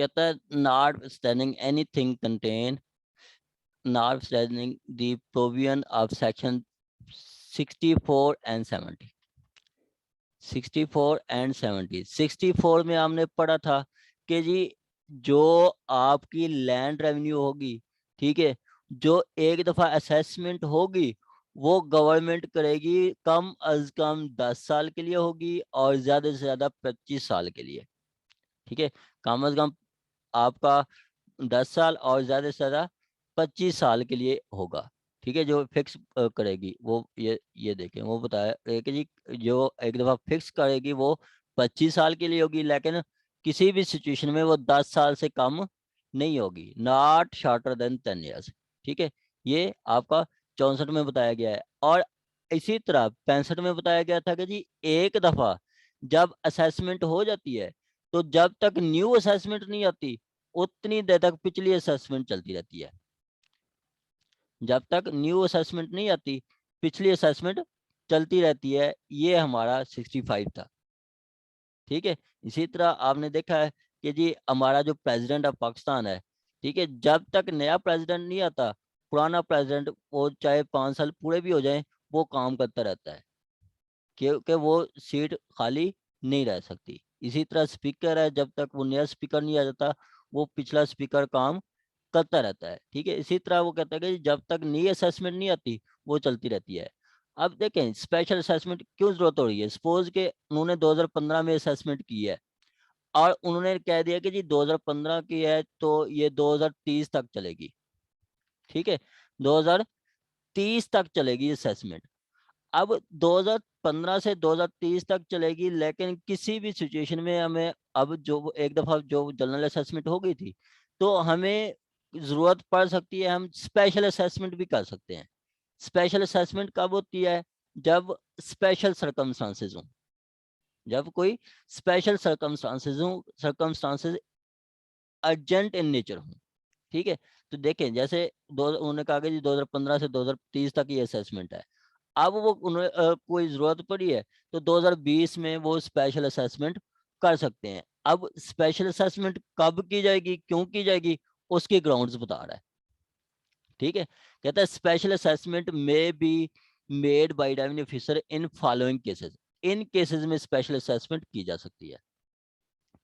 कहता है not standing anything contain not standing the provision of section 64 and 70। 64 and 70। 64 में हमने पढ़ा था कि जी जो आपकी लैंड रेवेन्यू होगी, ठीक है, जो एक दफा असेसमेंट होगी वो गवर्नमेंट करेगी कम अज कम 10 साल के लिए होगी और ज्यादा से ज्यादा 25 साल के लिए। ठीक है, कम अज कम आपका 10 साल और ज्यादा से ज्यादा 25 साल के लिए होगा। ठीक है, जो फिक्स करेगी वो ये देखें, वो बताया कि जी जो एक दफा फिक्स करेगी वो 25 साल के लिए होगी, लेकिन किसी भी सिचुएशन में वो 10 साल से कम नहीं होगी, नॉट शॉर्टर देन 10 ईयर्स। ठीक है, ये आपका 64 में बताया गया है। और इसी तरह 65 में बताया गया था कि जी एक दफा जब असेसमेंट हो जाती है तो जब तक न्यू असेसमेंट नहीं आती उतनी देर तक पिछली असेसमेंट चलती रहती है। जब तक न्यू असेसमेंट नहीं आती पिछली असेसमेंट चलती रहती है। ये हमारा 65 था। ठीक है, इसी तरह आपने देखा है कि जी हमारा जो प्रेसिडेंट ऑफ पाकिस्तान है, ठीक है, जब तक नया प्रेसिडेंट नहीं आता पुराना प्रेसिडेंट वो चाहे 5 साल पूरे भी हो जाए वो काम करता रहता है, क्योंकि वो सीट खाली नहीं रह सकती। इसी तरह स्पीकर है, जब तक वो नया स्पीकर नहीं आ जाता वो पिछला स्पीकर काम करता रहता है। ठीक है, इसी तरह वो कहता है कि जब तक नई असेसमेंट नहीं आती वो चलती रहती है। अब देखें स्पेशल असेसमेंट क्यों जरूरत हो रही है। सपोज के उन्होंने 2015 में असेसमेंट की है और उन्होंने कह दिया कि जी 2015 की है तो ये 2030 तक चलेगी। ठीक है, 2030 तक चलेगी असेसमेंट। अब 2015 से 2030 तक चलेगी, लेकिन किसी भी सिचुएशन में हमें अब जो एक दफा जो जनरल असेसमेंट हो गई थी तो हमें जरूरत पड़ सकती है, हम स्पेशल असेसमेंट भी कर सकते हैं। स्पेशल असेसमेंट कब होती है? जब स्पेशल सर्कमस्टांसेस हो, जब कोई special circumstances urgent in nature हो। ठीक है, तो देखें जैसे दो उन्होंने कहा कि जी 2015 से 2030 तक ये असेसमेंट है। अब वो उन्हें कोई ज़रूरत पड़ी है तो 2020 में वो स्पेशल असेसमेंट कर सकते हैं। अब स्पेशल असेसमेंट कब की जाएगी, क्यों की जाएगी, उसके ग्राउंड्स बता रहा है। ठीक है, कहता है स्पेशल असेसमेंट में be made by revenue officer in following cases. In cases में स्पेशल असेसमेंट की जा सकती है।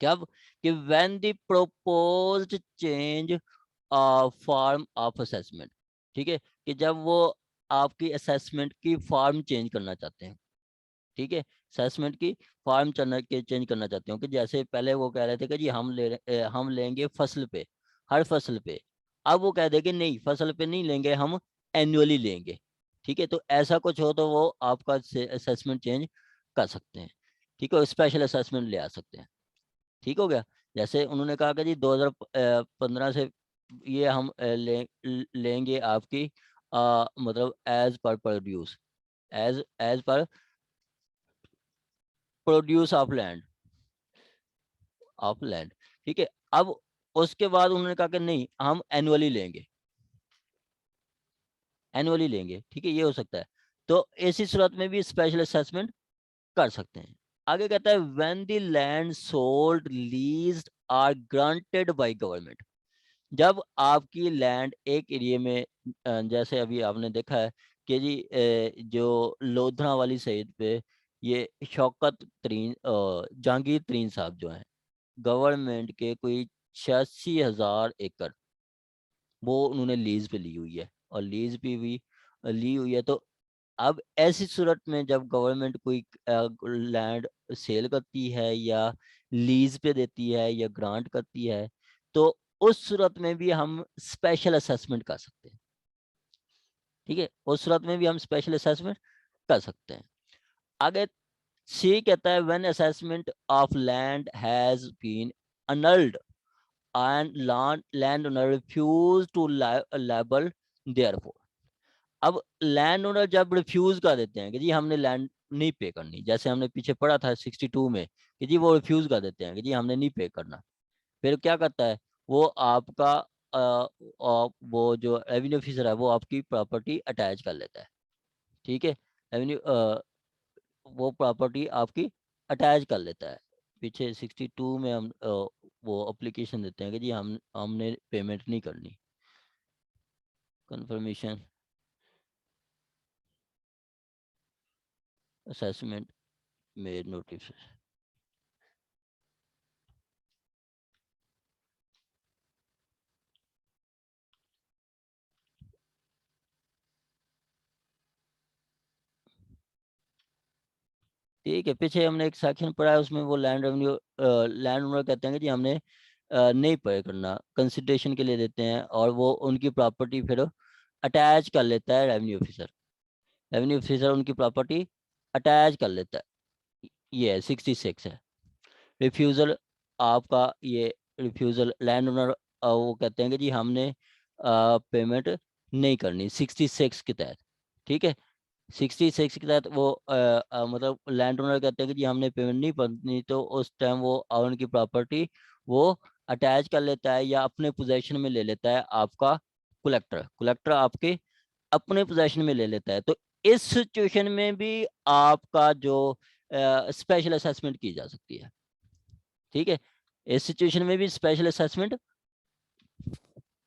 कब? कि when the proposed change form of assessment. ठीक है, कि जब वो आपकी असेसमेंट की फॉर्म चेंज करना चाहते हैं। ठीक है, असेसमेंट की फॉर्म चेंज करना चाहते हो कि जैसे पहले वो कह रहे थे कि जी हम लेंगे फसल पे, हर फसल पे। अब वो कह देंगे नहीं फसल पे नहीं लेंगे, हम एनुअली लेंगे। ठीक है, तो ऐसा कुछ हो तो वो आपका असेसमेंट चेंज कर सकते हैं। ठीक है, स्पेशल असेसमेंट ले आ सकते हैं। ठीक हो गया। जैसे उन्होंने कहा कि जी 2015 से ये हम लेंगे आपकी मतलब as per produce, as per produce of land. ठीक है, अब उसके बाद उन्होंने कहा कि नहीं हम एनुअली लेंगे, एनुअली लेंगे। ठीक है, ये हो सकता है। तो ऐसी सूरत में भी स्पेशल असेसमेंट कर सकते हैं। आगे कहता है when the land sold leased or granted by government. जब आपकी लैंड एक एरिया में जैसे अभी आपने देखा है कि जी जो लोधरा वाली सईद पे ये शौकत तरीन जहांगीर तरीन साहब जो हैं गवर्नमेंट के कोई 86,000 एकड़ वो उन्होंने लीज पे ली हुई है और लीज पे भी ली हुई है। तो अब ऐसी सूरत में जब गवर्नमेंट कोई लैंड सेल करती है या लीज पे देती है या ग्रांट करती है तो उस सूरत में भी हम स्पेशल असेसमेंट कर सकते हैं। ठीक है, उस सूरत में भी हम स्पेशल असेसमेंट कर सकते हैं। आगे सी कहता है when assessment of land has been annulled and land owner refuse to liable therefore। अब लैंड ओनर जब रिफ्यूज कर देते हैं कि जी हमने लैंड नहीं पे करनी, जैसे हमने पीछे पढ़ा था 62 में कि जी वो रिफ्यूज कर देते हैं कि जी हमने नहीं पे करना, फिर क्या करता है वो आपका वो जो रेवेन्यू ऑफिसर है वो आपकी प्रॉपर्टी अटैच कर लेता है। ठीक है, रेवेन्यू वो प्रॉपर्टी आपकी अटैच कर लेता है। पीछे 62 में हम वो अप्लीकेशन देते हैं कि जी हमने पेमेंट नहीं करनी, कंफर्मेशन असेसमेंट मेड नोटिस। ठीक है, पीछे हमने एक सेक्शन पढ़ा है, उसमें वो लैंड रेवेन्यू, लैंड ओनर कहते हैं कि जी हमने नहीं पे करना, कंसिडरेशन के लिए देते हैं, और वो उनकी प्रॉपर्टी फिर अटैच कर लेता है रेवेन्यू ऑफिसर। रेवेन्यू ऑफिसर उनकी प्रॉपर्टी अटैच कर लेता है। ये 66 है। रिफ्यूज़ल आपका, ये रिफ्यूज़ल लैंड ओनर वो कहते हैं कि जी हमने पेमेंट नहीं करनी 66 के तहत। ठीक है, 66 के तहत वो मतलब लैंड ओनर कहते हैं कि जी हमने पेमेंट नहीं करनी, तो उस टाइम वो उनकी प्रॉपर्टी वो अटैच कर लेता है या अपने पोजेशन में ले लेता है आपका कलेक्टर। कलेक्टर आपके अपने पोजेशन में ले लेता है। तो इस सिचुएशन में भी आपका जो स्पेशल असेसमेंट की जा सकती है। ठीक है, इस सिचुएशन में भी स्पेशल असेसमेंट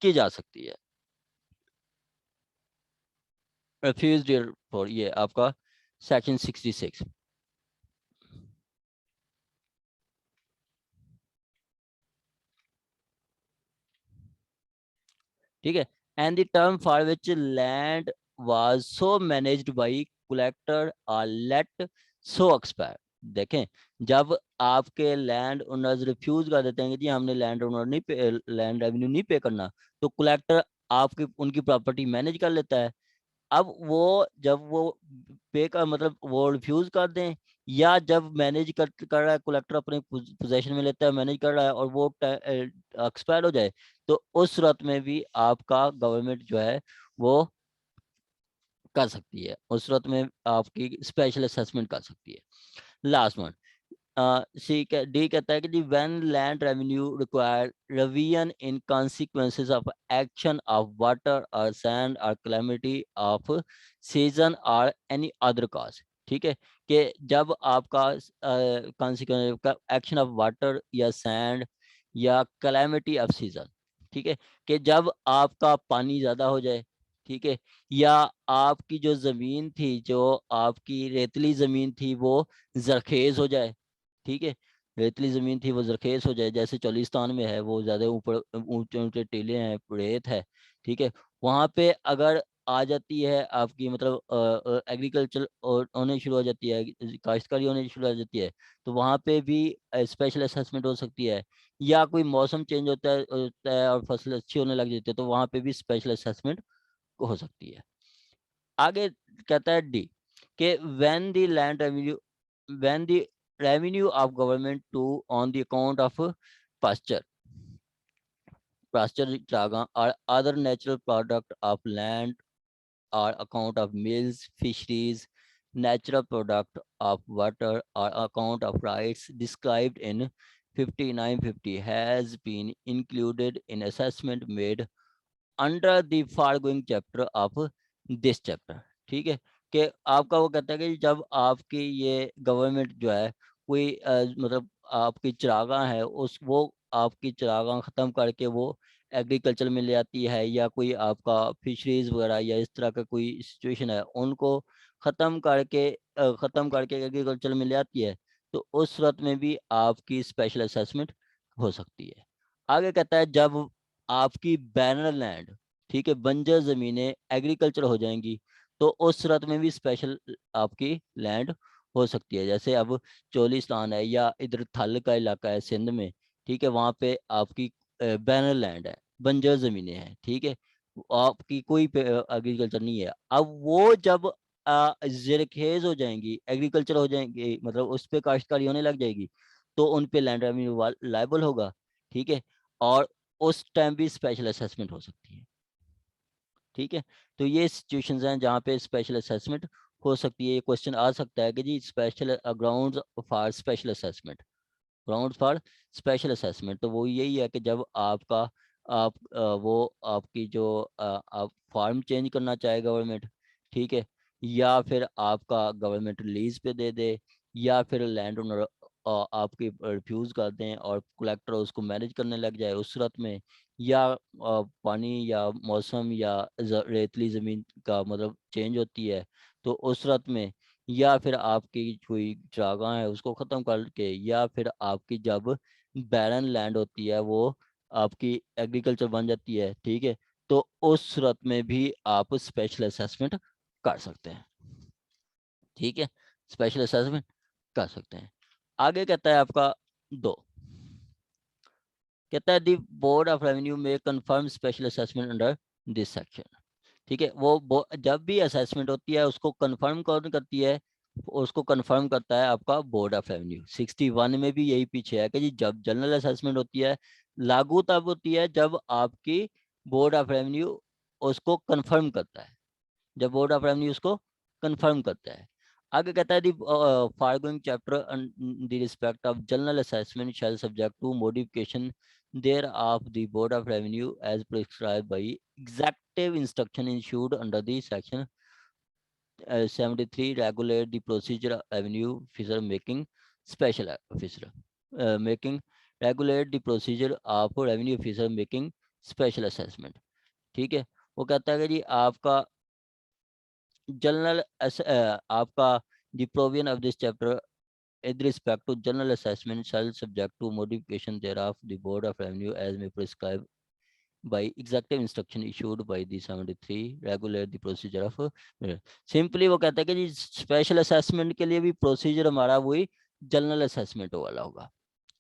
की जा सकती है। रिफ्यूज फॉर, ये आपका सेक्शन 66। ठीक है, and the term for which land was so managed by collector or let so expire. देखें, जब आपके लैंड ओनर्स रिफ्यूज कर देते हैं कि जी हमने लैंड ओनर नहीं पे, लैंड रेवेन्यू नहीं पे करना, तो कलेक्टर आपकी उनकी प्रॉपर्टी मैनेज कर लेता है। अब वो जब वो पे का मतलब वो रिफ्यूज कर दें, या जब मैनेज कर रहा है कलेक्टर, अपने पोजेशन में लेता है, मैनेज कर रहा है, और वो एक्सपायर हो जाए, तो उस सूरत में भी आपका गवर्नमेंट जो है वो कर सकती है। उस सूरत में आपकी स्पेशल असेसमेंट कर सकती है। लास्ट वन, सी डी कहता है कि जी when land revenue require revision in consequences of action of water और सैंड और कैलेमिटी ऑफ सीजन और एनी अदर कॉज। ठीक है, कि जब आपका कॉन्सिक्वेंस का एक्शन ऑफ वाटर या सैंड या कैलेमिटी ऑफ सीजन, ठीक है, कि जब आपका पानी ज़्यादा हो जाए, ठीक है, या आपकी जो ज़मीन थी, जो आपकी रेतली ज़मीन थी, वो जरखेज हो जाए। ठीक है, रेतली ज़मीन थी वो जरखेज हो जाए, जैसे चोलिस्तान में है, वो ज़्यादा ऊपर ऊंचे ऊंचे टीले हैं, रेत है। ठीक है, वहाँ पे अगर आ जाती है आपकी मतलब एग्रीकल्चर और होने शुरू हो जाती है, काश्तकारी होने शुरू हो जाती है, तो वहाँ पे भी स्पेशल असेसमेंट हो सकती है। या कोई मौसम चेंज होता है और फसल अच्छी होने लग जाती है, तो वहाँ पे भी स्पेशल असेसमेंट हो सकती है। आगे कहता है डी, कि when the land revenue, when the revenue of government to on the account of pasture, pasture chaga or other natural product of land or account of mills, fisheries, natural product of water or account of rights described in 5950 has been included in assessment made under the forgoing chapter of this chapter. ठीक है, कि आपका वो कहता है कि जब आपकी ये गवर्नमेंट जो है कोई मतलब आपकी चरागाह है, उस वो आपकी चरागाह ख़त्म करके वो एग्रीकल्चर में ले आती है, या कोई आपका फिशरीज वगैरह या इस तरह का कोई सिचुएशन है, उनको ख़त्म करके एग्रीकल्चर में ले आती है, तो उस सूरत में भी आपकी स्पेशल असेसमेंट हो सकती है। आगे कहता है जब आपकी बैनर लैंड, ठीक है, बंजर ज़मीनें एग्रीकल्चर हो जाएंगी, तो उस सूरत में भी स्पेशल आपकी लैंड हो सकती है। जैसे अब चोलिस्तान है या इधर थल का इलाका है सिंध में, ठीक है, वहाँ पे आपकी बैनर लैंड है, बंजर ज़मीनें हैं। ठीक है, आपकी कोई एग्रीकल्चर नहीं है। अब वो जब ज़रखेज़ हो जाएंगी, एग्रीकल्चर हो जाएंगी, मतलब उस पर काश्तकारी होने लग जाएगी, तो उन पे लैंड रेवेन्यू लायबल होगा। ठीक है, और उस टाइम भी स्पेशल असेसमेंट हो सकती है। ठीक है, तो ये सिचुएशंस हैं जहाँ पे स्पेशल असेसमेंट हो सकती है। ये क्वेश्चन आ सकता है कि जी special grounds for special assessment, ground for special assessment, तो वो यही है कि जब आपका वो आपकी जो आप फार्म चेंज करना चाहे गवर्नमेंट, ठीक है, या फिर आपका गवर्नमेंट लीज पे दे दे, या फिर लैंड ओनर आपके रिफ्यूज़ कर दें और कलेक्टर उसको मैनेज करने लग जाए उस सूरत में, या पानी या मौसम या रेतली ज़मीन का मतलब चेंज होती है तो उस सूरत में, या फिर आपकी कोई चारागाह है उसको ख़त्म करके, या फिर आपकी जब बैरन लैंड होती है वो आपकी एग्रीकल्चर बन जाती है, ठीक है, तो उस सूरत में भी आप स्पेशल असेसमेंट कर सकते हैं, ठीक है, स्पेशल असेसमेंट कर सकते हैं। आगे कहता है आपका 2, कहता है दी बोर्ड ऑफ रेवेन्यू में confirm special assessment under this section, ठीक है, वो जब भी असेसमेंट होती है उसको कंफर्म कौन करती है, उसको कंफर्म करता है आपका बोर्ड ऑफ रेवेन्यू। 61 में भी यही पीछे है कि जी जब जनरल असेसमेंट होती है लागू तब होती है जब आपकी बोर्ड ऑफ रेवेन्यू उसको कंफर्म करता है, जब बोर्ड ऑफ रेवेन्यू उसको कंफर्म करता है। आगे कहता है the foregoing chapter the respect of general assessment shall subject to modification thereof the board of revenue as prescribed by executive instruction issued under the section 73 regulate the procedure of revenue officer making special officer making regulate the procedure of revenue officer making special assessment, ठीक है। वो कहता है कि जी आपका general आपका the provision of this chapter with respect to general assessment shall subject to modification thereof the board of revenue as may prescribe by executive instruction issued by the 73 regulate the procedure of simply वो कहता है कि जी special assessment के लिए भी procedure हमारा वही जनरल असेसमेंट वाला होगा,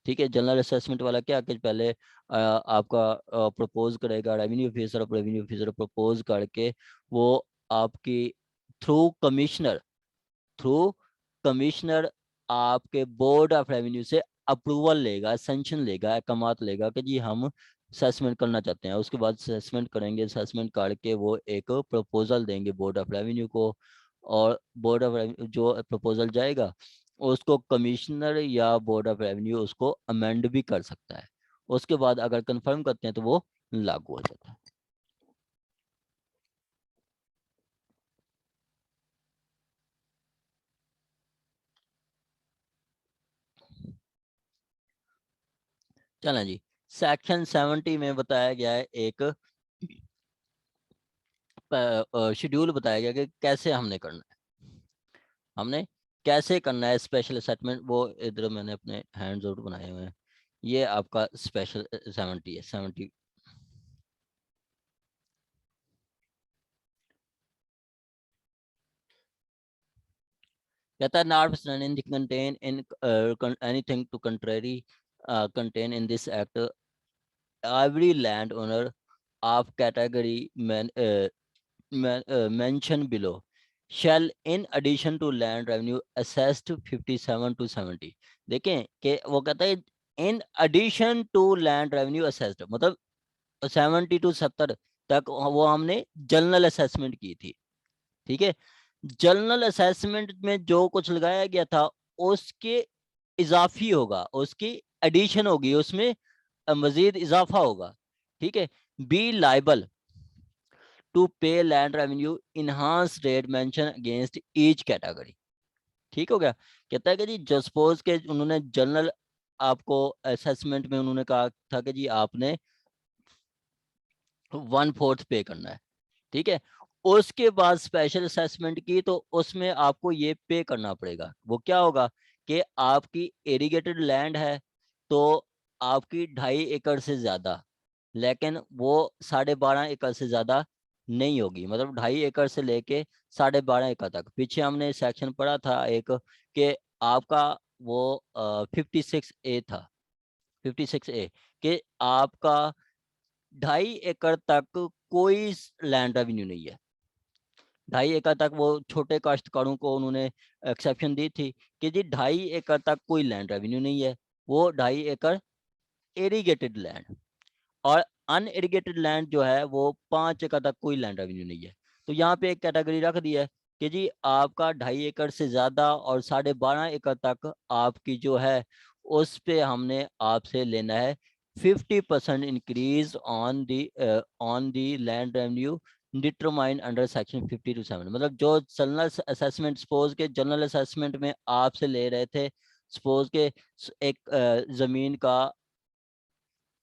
ठीक है। जनरल असेसमेंट वाला क्या कि पहले आपका प्रपोज करेगा रेवेन्यू ऑफिसर प्रपोज करके वो आपकी थ्रू कमिश्नर थ्रू कमिश्नर आपके बोर्ड ऑफ रेवेन्यू से अप्रूवल लेगा, सेंक्शन लेगा, अहकामात लेगा कि जी हम असेसमेंट करना चाहते हैं। उसके बाद असेसमेंट करेंगे, असेसमेंट करके वो एक प्रपोजल देंगे बोर्ड ऑफ रेवेन्यू को, और बोर्ड ऑफ रेवेन्यू जो प्रपोजल जाएगा उसको कमिश्नर या बोर्ड ऑफ रेवेन्यू उसको अमेंड भी कर सकता है। उसके बाद अगर कंफर्म करते हैं तो वो लागू हो जाता है। चलें जी, सेक्शन 70 में बताया गया है एक शेड्यूल बताया गया कि कैसे हमने करना है, हमने कैसे करना है स्पेशल असेसमेंट। वो इधर मैंने अपने हैंड्स आउट बनाए हुए हैं, ये आपका स्पेशल 70 है। 70 कहता है not contain in anything to contrary contain in this act every landowner of category mentioned below shall in addition to land revenue assessed 57 to 70, देखें कि वो कहता है in addition to land revenue assessed, मतलब 70 to 70 तक वो हमने general assessment की थी, ठीक है। जनरल असेसमेंट में जो कुछ लगाया गया था उसके इजाफी होगा, उसकी एडिशन होगी, उसमें मजीद इजाफा होगा, ठीक है। B liable to pay land revenue enhance rate mention against each category, ठीक हो गया। कहता है कि जी जो सपोज के उन्होंने जनरल आपको असेसमेंट में उन्होंने कहा था कि जी आपने 1/4 पे करना है, ठीक है। उसके बाद स्पेशल असेसमेंट की तो उसमें आपको ये पे करना पड़ेगा। वो क्या होगा कि आपकी इरिगेटेड लैंड है तो आपकी 2.5 एकड़ से ज़्यादा, लेकिन वो 12.5 एकड़ से ज़्यादा नहीं होगी, मतलब 2.5 एकड़ से लेके 12.5 एकड़ तक। पीछे हमने सेक्शन पढ़ा था एक कि आपका वो 56A था, 56A कि आपका 2.5 एकड़ तक कोई लैंड रेवेन्यू नहीं है। 2.5 एकड़ तक वो छोटे काश्तकारों को उन्होंने एक्सेप्शन दी थी कि जी 2.5 एकड़ तक कोई लैंड रेवेन्यू नहीं है, वो 2.5 एकड़ इरिगेटेड लैंड, और अनइरिगेटेड लैंड जो है वो 5 एकड़ तक कोई लैंड रेवेन्यू नहीं है। तो यहाँ पे एक कैटेगरी रख दी है कि जी आपका 2.5 एकड़ से ज़्यादा और 12.5 एकड़ तक आपकी जो है उस पे हमने आपसे लेना है 50% increase on the land revenue determine under section 50 to 7, मतलब जो जनरल असेसमेंट सपोज के जनरल असेसमेंट में आपसे ले रहे थे सपोज के एक जमीन का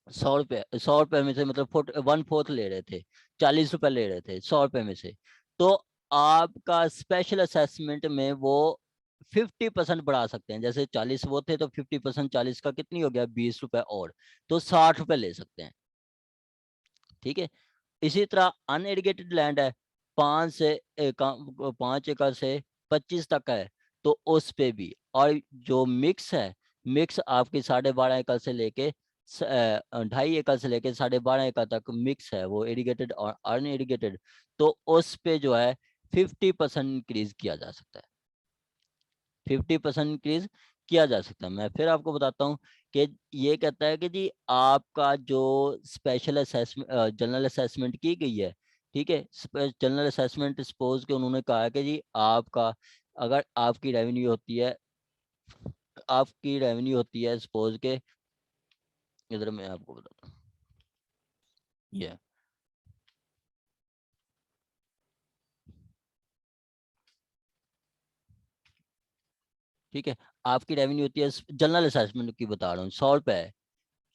100 रुपए में से मतलब 1/4 ले रहे थे, 40 रुपए ले रहे थे 100 रुपए में से, तो आपका स्पेशल असेसमेंट में वो 50% बढ़ा सकते हैं। जैसे 40 वो थे तो 50% 40 का कितनी हो गया, 20 रुपए और, तो 60 रुपए ले सकते हैं। ठीक है। इसी तरह अनएडिकेटेड लैंड है, 5 एकड़ से 25 तक है, तो उस पे भी। और जो मिक्स है, मिक्स आपकी 12.5 एकड़ से लेके 2.5 एकड़ से लेके 12.5 एकड़ तक मिक्स है, वो इरिगेटेड और अनइरिगेटेड, तो उस पे जो है 50% इंक्रीज किया जा सकता है। 50% इंक्रीज किया जा सकता है। मैं फिर आपको बताता हूँ कि ये कहता है कि जी आपका जो स्पेशल असेसमेंट जनरल असेसमेंट की गई है, ठीक है, जनरल असेसमेंट सपोज के उन्होंने कहा है कि जी आपका, अगर आपकी रेवेन्यू होती है सपोज के, इधर मैं आपको बताता हूँ, ये ठीक है, आपकी रेवेन्यू होती है, जनरल असेसमेंट की बता रहा हूँ, 100 रुपए है,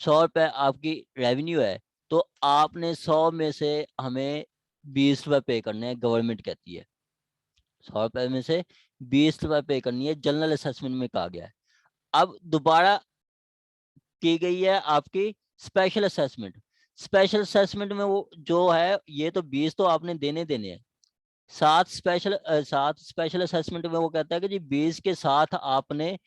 100 रुपए आपकी रेवेन्यू है, तो आपने 100 में से हमें 20 रुपए पे करने हैं, गवर्नमेंट कहती है 100 रुपए में से 20 रुपए पे करनी है, जनरल असेसमेंट में कहा गया है। अब दोबारा की गई है आपकी स्पेशल असेसमेंट, स्पेशल असेसमेंट में वो जो है, ये तो 20 तो आपने देने देने हैं, साथ स्पेशल असेसमेंट में वो कहता है कि जी 20 के साथ आपने,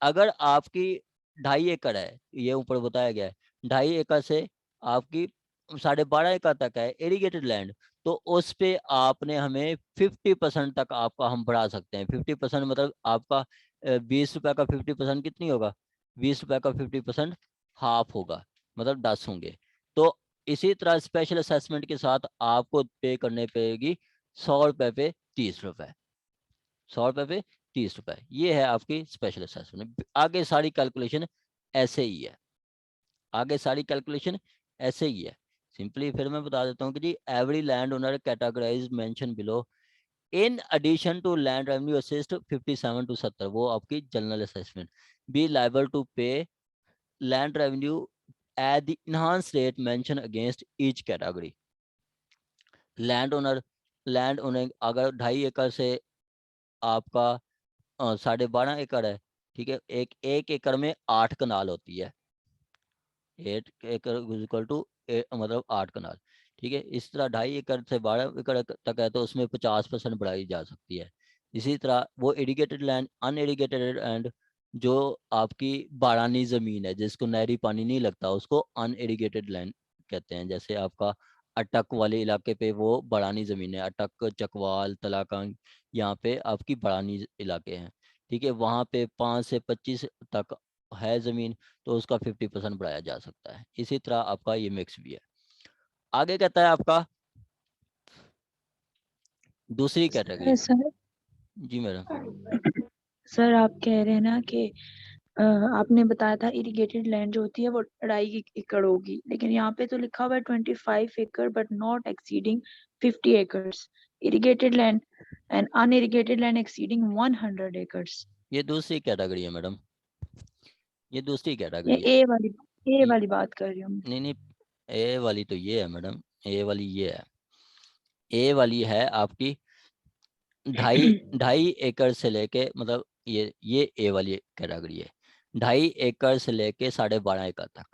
अगर आपकी 2.5 एकड़ है, ये ऊपर बताया गया है, 2.5 एकड़ से आपकी 12.5 एकड़ तक है इरिगेटेड लैंड, तो उस पे आपने हमें 50% तक आपका हम बढ़ा सकते हैं। 50% मतलब आपका 20 रुपए का 50% कितनी होगा, 20 रुपए का 50% हाफ होगा, मतलब 10 होंगे। तो इसी तरह स्पेशल असेसमेंट के साथ आपको पे करने पड़ेगी 100 रुपए पे 30 रुपए, 100 रुपए पे 30 रुपए, ये है आपकी स्पेशल असेसमेंट। आगे सारी कैलकुलेशन ऐसे ही है, आगे सारी कैलकुलेशन ऐसे ही है। सिंपली फिर मैं बता देता हूँ कि जी every land owner categorise mention below in addition to land revenue assessed 57 to 70, वो आपकी general assessment, be liable to pay land revenue at the enhance rate mention against each category. Land owner अगर 2.5 एकड़ से आपका 12.5 एकड़ है, ठीक है, एक एकड़ में 8 कनाल होती है, 8 एकड़ इक्वल टू मतलब 8 कनाल, ठीक है। इस तरह 2.5 एकड़ से 12 एकड़ तक है, तो उसमें 50% बढ़ाई जा सकती है। इसी तरह वो इरिगेटेड लैंड, अनइरिगेटेड एंड जो आपकी बारानी जमीन है जिसको नहरी पानी नहीं लगता, उसको अनइरिगेटेड लैंड कहते हैं। जैसे आपका अटक वाले इलाके पे वो बारानी जमीन है, अटक, चकवाल, तलाकंग, यहाँ पे आपकी बारानी इलाके हैं, ठीक है, वहाँ पे 5 से 25 तक है जमीन, तो उसका 50% बढ़ाया जा सकता है। इसी तरह आपका ये मिक्स भी है। आगे कहता है आपका दूसरी कैटेगरी। सर जी मैडम। सर आप कह रहे हैं ना कि आपने बताया था इरिगेटेड लैंड जो होती है वो 2.5 एकड़ होगी, लेकिन यहाँ पे तो लिखा हुआ है 25 एकड़ but not exceeding 50 acres, irrigated land and unirrigated land exceeding 100 acres. ये दूसरी कैटेगरी है मैडम, ये दूसरी ये कैटेगरी है। ए ये- वाली बात कर रही हूँ। नहीं नहीं, ए वाली तो ये है मैडम, ए वाली ये है, ए वाली है आपकी ढाई ढाई एकड़ से लेके, मतलब ये ए वाली कैटेगरी है, 2.5 एकड़ से लेके 12.5 एकड़ तक।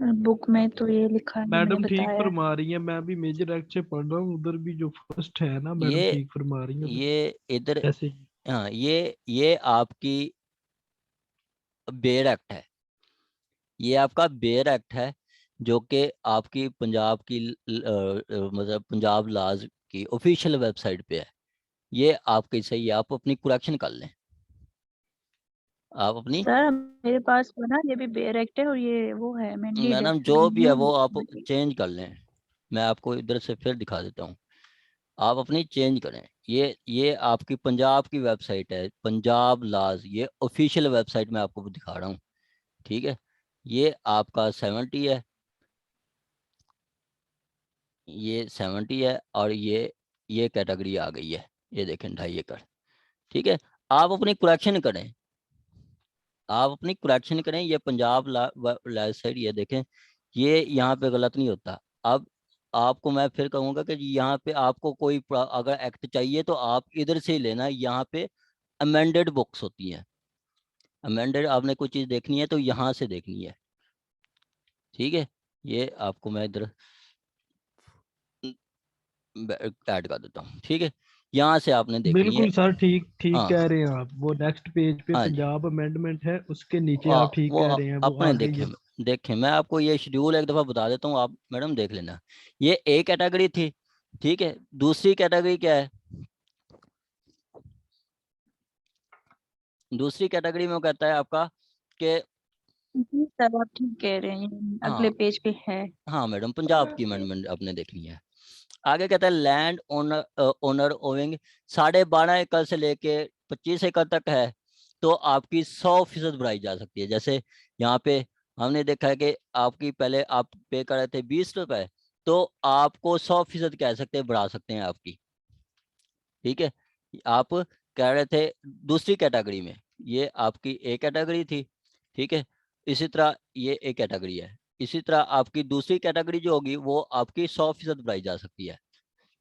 बुक में तो ये लिखा है, मैंने मैडम ठीक बताया है। फरमा रही है, मैं भी मेजर एक्ट से पढ़ रहा हूँ, उधर भी जो फर्स्ट है ना मैडम, ये ठीक फरमा रही है उधर ये इधर, ऐसे ही। हाँ, ये आपकी बेयर एक्ट है, ये आपका बेयर एक्ट है, जो कि आपकी पंजाब की मतलब पंजाब लॉज की ऑफिशियल वेबसाइट पे है। ये आपकी सही है, आप अपनी करेक्शन कर लें, आप अपनी। सर मेरे पास तो ना ये भी बेयर एक्ट है और ये वो है मैंडेट है, मैडम जो भी है रिन्यू वो आप चेंज कर लें, मैं आपको इधर से फिर दिखा देता हूँ, आप अपनी चेंज करें। ये आपकी पंजाब की वेबसाइट है, पंजाब लॉज, ये ऑफिशियल वेबसाइट मैं आपको दिखा रहा हूँ, ठीक है। ये आपका 70 है, ये 70 है, और ये कैटेगरी आ गई है, ये देखें 2.5 एकड़, ठीक है, आप अपनी करेक्शन करें, आप अपनी करेक्शन करें। ये पंजाब लैंड साइड ये देखें, ये यहाँ पे गलत नहीं होता। अब आपको मैं फिर कहूँगा कि यहाँ पे आपको कोई अगर एक्ट चाहिए तो आप इधर से ही लेना, यहाँ पे अमेंडेड बुक्स होती हैं। अमेंडेड आपने कोई चीज़ देखनी है तो यहाँ से देखनी है, ठीक है। ये आपको मैं इधर ऐड कर देता हूँ, ठीक है, यहाँ से आपने देखनी है। बिल्कुल सर, ठीक ठीक हाँ कह रहे हैं आप। वो नेक्स्ट पेज पे हाँ जी, पंजाब अमेंडमेंट है, उसके नीचे आप ठीक वो कह रहे हैं, वो अपने आगे ये। देखें मैं आपको ये शेड्यूल एक दफ़ा बता देता हूँ, आप मैडम देख लेना। ये ए कैटेगरी थी, ठीक है। दूसरी कैटेगरी क्या है, दूसरी कैटेगरी में वो कहता है आपका कि जी सर, आप ठीक कह रहे हैं, अगले हाँ पेज पे है। हाँ मैडम, पंजाब की अमेंडमेंट आपने देखनी है। आगे कहता है लैंड ओनर ओविंग 12.5 एकड़ से लेके 25 एकड़ तक है तो आपकी 100% बढ़ाई जा सकती है। जैसे यहाँ पे हमने देखा है कि आपकी पहले आप पे कर रहे थे 20 रुपए, तो आपको 100% कह सकते हैं, बढ़ा सकते हैं आपकी, ठीक है। आप कह रहे थे दूसरी कैटेगरी में, ये आपकी ए कैटेगरी थी, ठीक है। इसी तरह ये ए कैटेगरी है, इसी तरह आपकी दूसरी कैटेगरी जो होगी वो आपकी 100% बढ़ाई जा सकती है,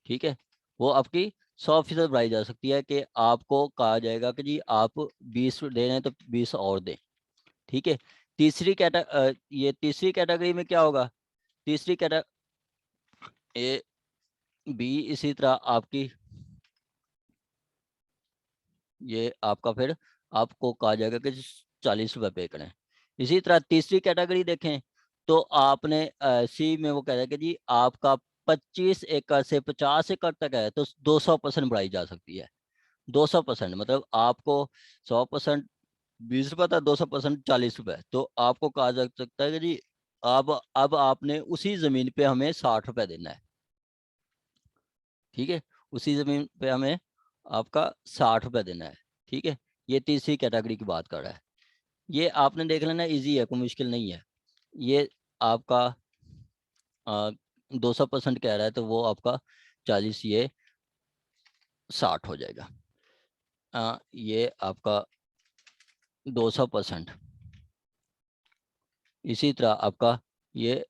ठीक है। वो आपकी 100% बढ़ाई जा सकती है कि आपको कहा जाएगा कि जी आप 20 दे रहे हैं तो 20 और दें, ठीक है। ये तीसरी कैटेगरी में क्या होगा, तीसरी कैटेगरी ए बी, इसी तरह आपकी ये आपका फिर आपको कहा जाएगा कि 40 रुपये पे करें। इसी तरह तीसरी कैटेगरी देखें तो आपने सी में वो कह रहा है कि जी आपका 25 एकड़ से 50 एकड़ तक है तो 200% बढ़ाई जा सकती है। 200% मतलब आपको 100% 20 रुपये था, 200% 40 रुपये, तो आपको कहा जा सकता है कि जी अब आपने उसी जमीन पे हमें 60 रुपये देना है, ठीक है। उसी जमीन पे हमें आपका 60 रुपये देना है, ठीक है। ये तीसरी कैटेगरी की बात कर रहा है। ये आपने देख लेना, इजी है, कोई मुश्किल नहीं है। ये आपका 200% कह रहा है तो वो आपका 40, ये 60 हो जाएगा। ये आपका 200%, इसी तरह आपका ये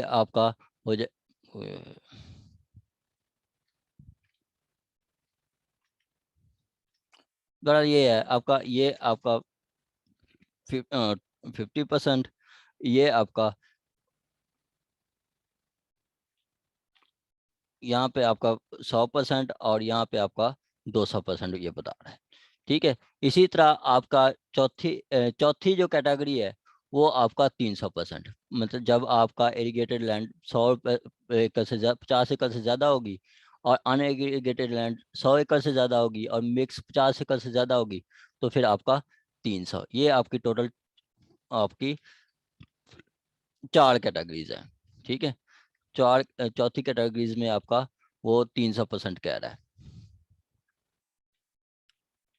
आपका हो जाए। बड़ा ये है आपका, ये आपका 50%, ये आपका यहाँ पे आपका 100% और यहाँ पे आपका 200% ये बता रहा है, ठीक है। इसी तरह आपका चौथी जो कैटेगरी है वो आपका 300%, मतलब जब आपका इरिगेटेड लैंड 100 एकड़ से 50 एकड़ से ज़्यादा होगी और अनइरिगेटेड लैंड 100 एकड़ से ज़्यादा होगी और मिक्स 50 एकड़ से ज़्यादा होगी तो फिर आपका 300। ये आपकी टोटल आपकी 4 कैटेगरीज है, ठीक है। चौथी कैटेगरीज में आपका वो 300% कह रहा है।